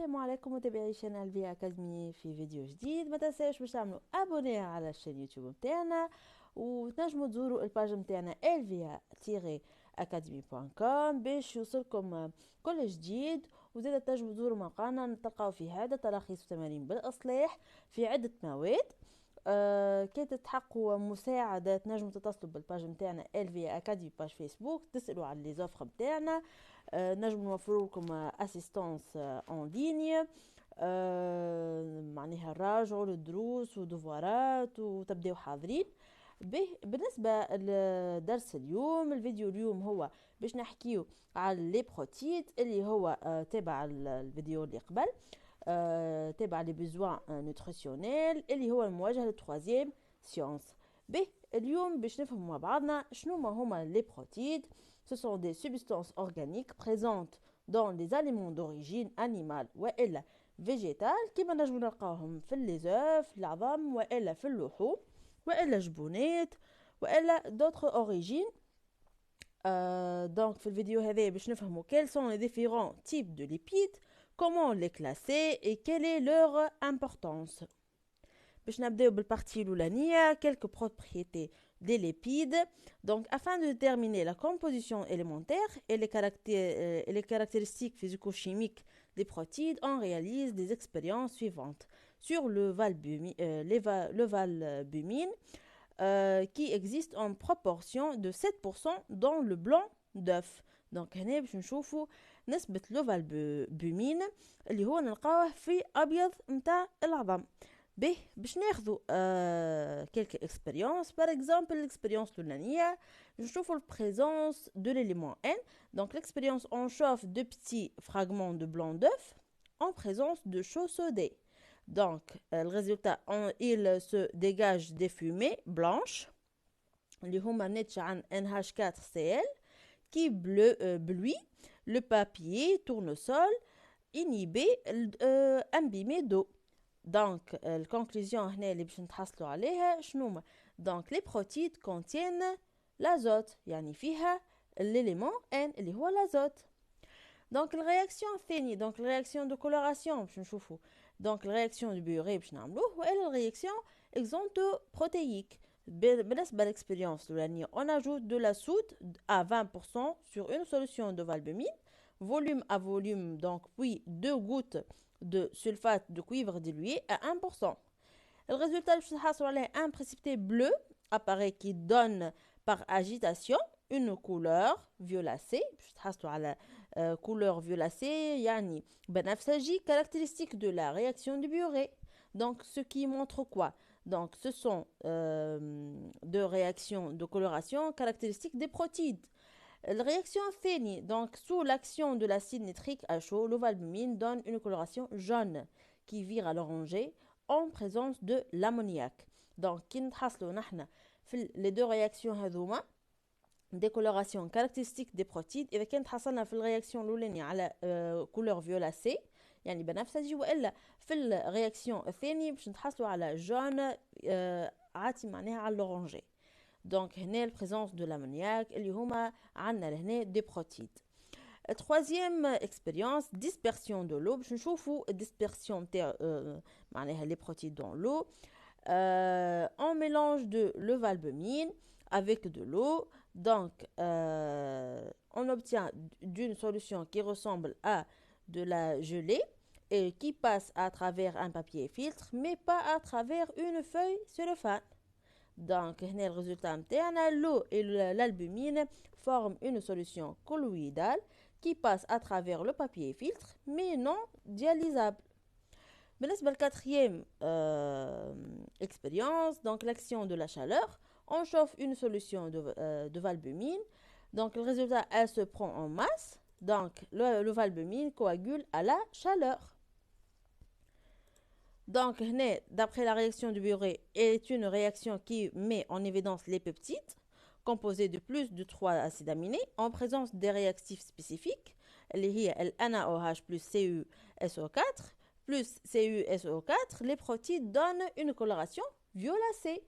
السلام عليكم متابعي شانل في اكاديمي في فيديو جديد. ما تنساوش باش تعملوا ابوني على الشان يوتيوب متاعنا، وتنجموا تزوروا الباج متاعنا elvia-academy.com باش يوصلكم كل جديد. وزيدا تنجموا تزوروا موقعنا تلقاو فيه عدة تراخيص وتمارين بالاصلاح في عدة مواد. كي تتحققوا مساعدة تنجموا تتصلوا بالباج متاعنا الفيا اكاديمي باج فيسبوك، تسألوا على لي زوفر متاعنا. نجم نوفروا لكم اسيستانس اون ليني، معناها راجعوا للدروس ودوفوارات وتبداو حاضرين به. بالنسبة لدرس اليوم، الفيديو اليوم هو باش نحكيو على لي بروتيد اللي هو تابع الفيديو اللي قبل، تابع لي بيزوان نوتريسيونيل اللي هو المواجهة للتروازيام سيونس. به اليوم باش نفهم مع بعضنا شنو ما هما لي بروتيد. Ce sont des substances organiques présentes dans les aliments d'origine animale وإلا végétale، كما نجم نلقاهم في الليزوف، العظام، وإلا في اللحوم، وإلا جبونات، وإلا d'autres origines. Donc في الفيديو هذا باش نفهموا quels sont les différents types de lipides, comment les classer et quelle est leur importance. باش نبداو بالpartie الاولانيه quelques propriétés des lipides. Donc afin de déterminer la composition élémentaire et les caractéristiques physico-chimiques des protides, on réalise des expériences suivantes sur le valbumine qui existe en proportion de 7% dans le blanc d'œuf. Donc هنا باش نشوفوا نسبة الفالبومين اللي هو نلقاوه في أبيض متاع العظم. به باش ناخذوا quelques expériences. Par exemple l'expérience l'unanía, نشوفوا présence de l'élément N. Donc l'expérience, on chauffe deux petits fragments de blanc d'œuf en présence de chaux soudée. Donc le résultat, il se dégage des fumées blanches اللي هما ناتجة عن NH4Cl qui bluit le papier tournesol inhibé imbibé d'eau. Donc la conclusion هنا اللي باش نتحصلوا عليها شنو؟ Donc les protides contiennent l'azote، يعني فيها l'élément N اللي هو l'azote. Donc la réaction الثانية، donc la réaction de coloration باش نشوفوا. Donc la réaction de Buret باش نعملوه، وإلا la réaction exantoprotéique. بالنسبة l'expérience l'année, on ajoute de la soude à 20% sur une solution de valbumine, volume à volume, donc puis 2 gouttes de sulfate de cuivre dilué à 1%. Le résultat, c'est un précipité bleu apparaît qui donne par agitation une couleur violacée. Couleur violacée, yani بنفسجي, caractéristique de la réaction de Buret. Donc ce qui montre quoi? Donc ce sont deux réactions de coloration caractéristiques des protides. La réaction Feni, donc sous l'action de l'acide nitrique à chaud, le valbumine donne une coloration jaune qui vire à l'oranger en présence de l'ammoniac. Donc les deux réactions هذوما des colorations caractéristiques des protides. إذا كانت حصلنا في الرياكسيون الأولانية على couleur violacée يعني بنفسجي، وإلا في الرياكسيون الثانية باش نتحصلوا على جون عاتي معناها على l'oranger. Donc هنا البريزونس دو لامونياك اللي هما عندنا لهنا دي بروتيد. troisième expérience, dispersion de l'eau. باش نشوفوا dispersion تاع معناها les protides dans l'eau. On mélange de l'valbumine avec de l'eau. Donc on obtient d'une solution qui ressemble à de la gelée et qui passe à travers un papier filtre mais pas à travers une feuille cellophane. Donc هنا الريزلtat متاعنا l'eau et l'albumine forment une solution colloïdale qui passe à travers le papier filtre mais non dialysable. بالنسبة quatrième expérience, donc l'action de la chaleur, on chauffe une solution de valbumine. Donc le résultat, elle se prend en masse. Donc le valbumine coagule à la chaleur. Donc d'après la réaction de Buret, est une réaction qui met en évidence les peptides composés de plus de 3 acides aminés en présence des réactifs spécifiques. اللي هي NaOH plus CuSO4 plus CuSO4. Les protides donnent une coloration violacée.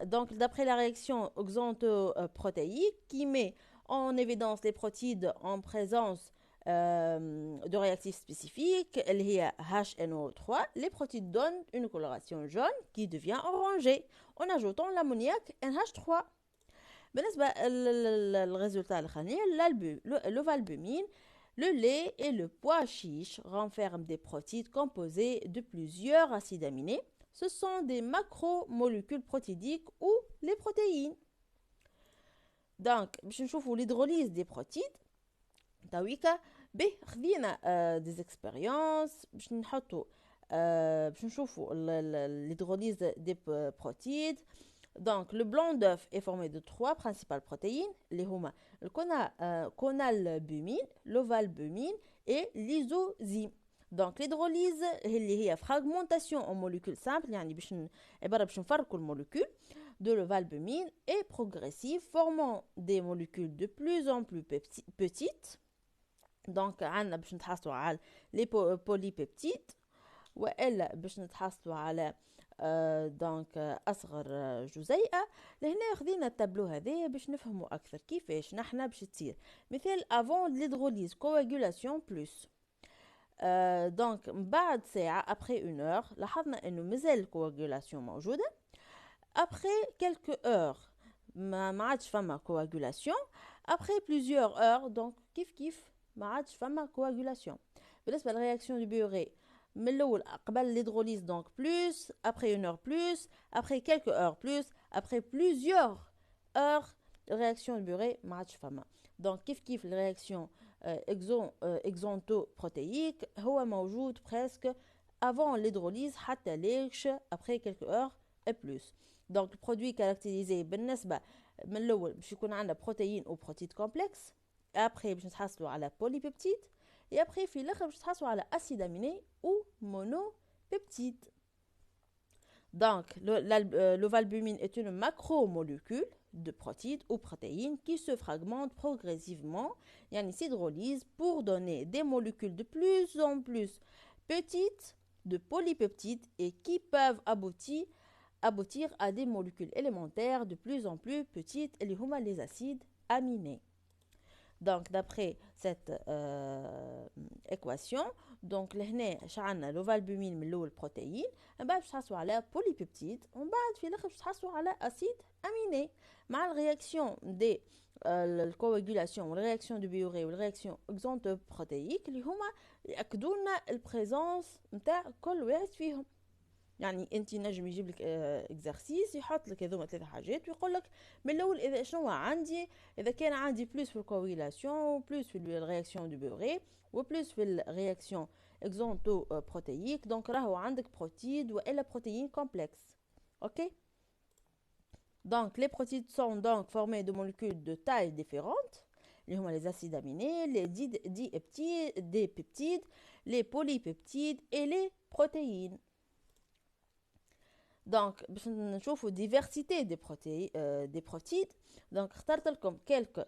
Donc d'après la réaction oxantoprotéique qui met en évidence les protides en présence de réactifs spécifiques, اللي هي HNO3, les protides donnent une coloration jaune qui devient orangée en ajoutant l'ammoniac NH3. بالنسبة للريزولtat الأخراني l'ovalbumine, le lait et le pois chiche renferment des protides composés de plusieurs acides aminés. Ce sont des macromolécules protidiques ou les protéines. Donc, باش نشوفوا l'hydrolyse des protides. تويكا خذينا des expériences باش نحطوا باش نشوفوا l'hydrolyse des protides. Donc, le blanc d'œuf est formé de 3 principales protéines, les هما conalbumine, l'ovalbumine et l'isozyme. Donc, l'hydrolyse اللي هي fragmentation en molécules simples, يعني باش نفرقوا الموليكول de l'ovalbumine est progressive, formant des molécules de plus en plus petites. Donc, عندنا باش نتحصلوا على les polypeptides والا باش نتحصلوا على دونك اصغر جزيئه. لهنا خدينا التابلو هذا باش نفهموا اكثر كيفاش نحنا باش تصير مثال avant l'hydrolyse coagulation plus. دونك بعد ساعه après une heure لاحظنا انه مازال الكواغولاسيون موجوده. après quelques heures ما عادش فما coagulation. après plusieurs heures donc كيف ما عادش فما coagulation. بالنسبه للرياكسيون دو بيوري من الاول قبل l'hydrolyse donc plus, après une heure plus, après quelques heures plus, après plusieurs heures réaction de Buret ما عادش فما. donc كيف الرياكسيون exontoprotéique هو موجود presque avant l'hydrolyse حتى ليش après quelques heures et plus. donc le produit caractérisé بالنسبه من الاول باش يكون عندنا بروتين او بروتيد كومبلكس. après باش نتحصلوا على بوليبيبتيد. Et après, في الاخر باش تحصلوا على acide aminé ou monopeptide. Donc, l'ovalbumine est une macromolécule de protides ou protéines qui se fragmentent progressivement, yani s'hydrolyse pour donner des molécules de plus en plus petites de polypeptides et qui peuvent aboutir à des molécules élémentaires de plus en plus petites, اللي هما les acides aminés. Donc, d'après cette équation, donc لهنا شعلنا l'ovalbumine من الأول بروتين، من بعد باش تحصلوا على بوليبيبتيد، ومن بعد في الآخر باش تحصلوا على أسيد أميني. مع الرياكسيون دي الكواغولاسيون والرياكسيون دو بيوري والرياكسيون اكزونتوبروتييك اللي هما يأكدوا لنا البريزونس نتاع كل واحد فيهم. يعني انت نجم يجيب لك اكزرسيس يحط لك هذوما 3 حاجات ويقول لك من الاول اذا شنو عندي، اذا كان عندي بلوس في الكوغولاسيون بلوس في الرياكسيون دو بيوري وبلوس في الرياكسيون اكزونتو بروتييك، دونك راهو عندك بروتيد والا بروتين كومبلكس. اوكي دونك لي بروتيد سون دونك فورمي دو موليكول دو تاي ديفيرونت اللي هما les acides aminés, les des peptides, les polypeptides et les protéines. Donc, باش نشوفوا diversité des protides. donc اخترت لكم quelques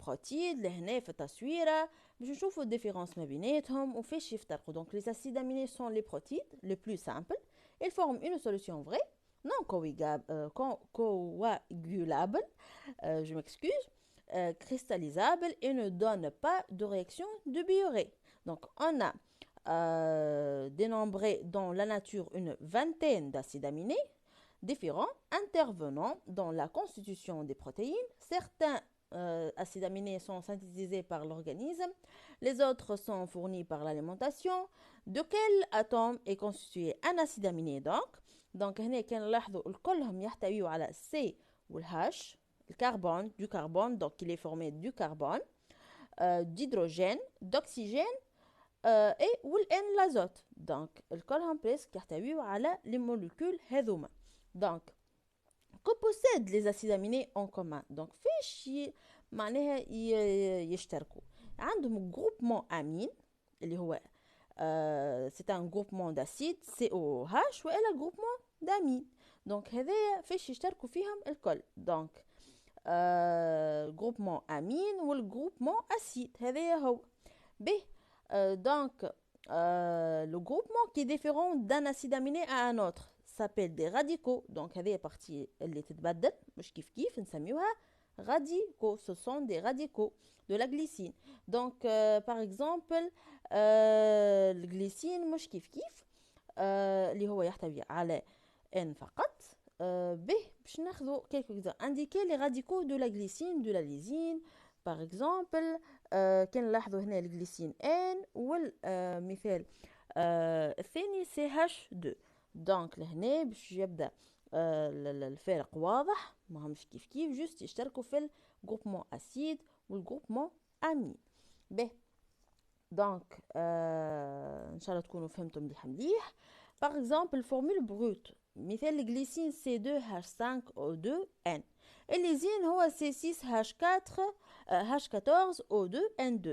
protides لهنا في التصويره باش نشوفوا الديفيرونس ما بيناتهم وفاش يفترقوا. donc les acides aminés sont les protides les plus simples. ils forment une solution vraie non coagulable, je m'excuse, cristallisable et ne donne pas de réaction de Biuret. donc on a dénombré dans la nature une vingtaine d'acides aminés différents intervenant dans la constitution des protéines. Certains acides aminés sont synthétisés par l'organisme, les autres sont fournis par l'alimentation. De quel atome est constitué un acide aminé donc هنا كنلاحظوا الكلهم يحتويوا على C والH الكربون du carbone, donc il est formé du carbone, d'hydrogène, d'oxygène et والN l'azote. donc الكلهم بريسك يحتويوا على les molécules هذوما. donc que possèdent les acides aminés en commun. donc فاش معناها يشتركوا عندهم groupement amine اللي هو c'est un groupement d'acide COOH وإلا groupement d'amine. donc هذا فاش يشتركوا فيهم الكل. donc groupement amine والgroupement acide هذا هو به. donc le groupement qui est différent d'un acide aminé à un autre s'appelle des radicaux. donc هذه partie اللي تتبدل مش كيف نسميوها radicaux, ce sont des radicaux de la glycine. Donc par exemple الجليسين مش كيف اللي هو يحتوي على N فقط. به باش ناخذوا quelques indiquer les radicaux de la glycine de la lysine. par exemple كان نلاحظوا هنا الجليسين N والمثال الثاني CH2. دونك لهنا باش يبدا الفارق واضح، ما همش كيف جوست يشتركوا في الجروبمون اسيد والجروبمون امين. به دونك ان شاء الله تكونوا فهمتم مليح. par exemple الفورمول بروت مثال الجليسين C2H5O2N، الليزين هو C6H4H14O2N2.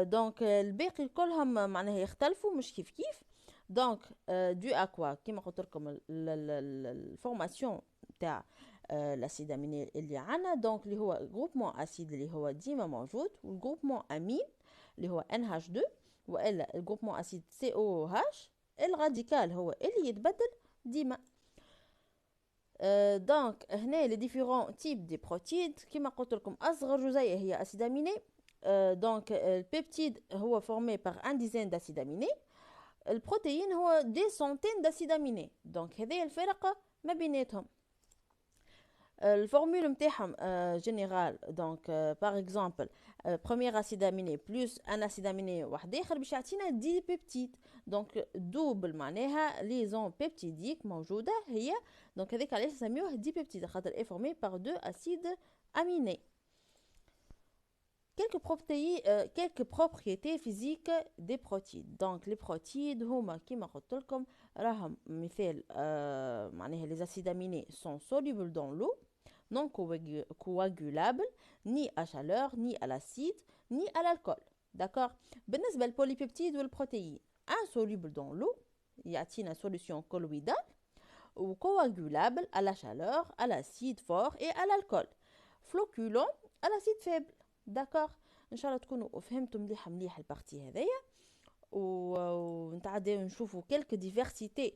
دونك الباقي كلهم معناها يختلفوا مش كيف. دونك دو اكوا كيما قلت لكم الفورماسيون تاع الاسيد اميني اللي عندنا، دونك اللي هو جروبمون اسيد اللي هو ديما موجود، والجروبمون امين اللي هو NH2، والا الجروبمون اسيد COH الراديكال هو اللي يتبدل ديما. دونك هنا لي ديفيرون تيب دي بروتيد كيما قلت لكم اصغر جزيئه هي اسيد اميني. دونك البيبتيد هو فورمي بار ان ديزين داسيد اميني، البروتين هو دي سنتين داسيد اميني. دونك هذه الفرق ما بيناتهم. الفورمول نتاعهم جينيرال. دونك باغ اكزومبل بروميير اسيد اميني بلس ان اسيد اميني واحد اخر باش يعطينا دي بيبتيد. دونك دوبل معناها ليزون بيبتيديك موجوده هي. دونك هذيك علاش نسميوه دي بيبتيد خاطر اي فورمي بار دو اسيد اميني. quelques propriétés physiques des protides. Donc les protides هما كيما قلت لكم راهم مثال معناها les acides aminés sont solubles dans l'eau, non coagulables ni à chaleur ni à l'acide ni à l'alcool. D'accord. بالنسبة للبوليبيبتيد والبروتيين insoluble dans l'eau يعطينا solution colloïdale, ou coagulable à la chaleur, à l'acide fort et à l'alcool, flocculant à l'acide faible. داكوغ. ان شاء الله تكونوا فهمتوا مليح البارتي هذيا، ونتعداو نشوفوا كلك ديفيرسيتي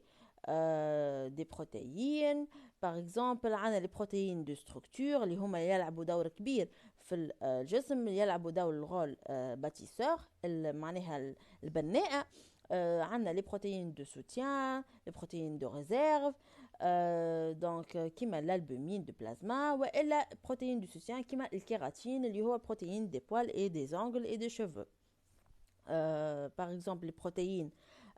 دي بروتيين. باغ اكزومبل عندنا لي بروتيين دو ستركتور اللي هما يلعبوا دور كبير في الجسم، يلعبوا دور الغول باتيسور معناها البناء. عندنا لي بروتيين دو سوتيان، لي بروتيين دو ريزيرف، دونك كيما الالبومين دو بلازما، والا بروتيين دو سوتيان كيما الكيراتين اللي هو بروتيين دي بوال اي دي زونغل اي دي شيفو. باغ اكزومبل لي بروتيين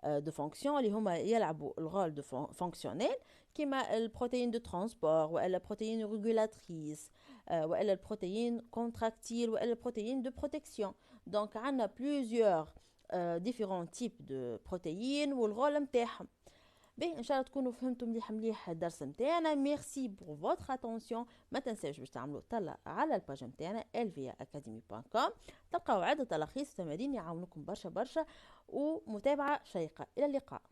دو فونكسيون اللي هما يلعبوا الرول دو فونكسيونيل كيما البروتيين دو ترانسبور، والا البروتيين ريغولاتريس، والا البروتيين كونتراكتيل، والا البروتيين دو بروتكسيون. دونك عندنا بليزيور ديفيرون تيب دو بروتيين والرول نتاعهم. ان شاء الله تكونوا فهمتوا مليح الدرس نتاعنا. ميرسي بور فوتر اتونسيون. ما تنساوش باش تعملوا طلع على الباج نتاعنا elviaacademy.com، تلقاو عدة تلخيص تمارين يعاونوكم برشا ومتابعة شيقة. الى اللقاء.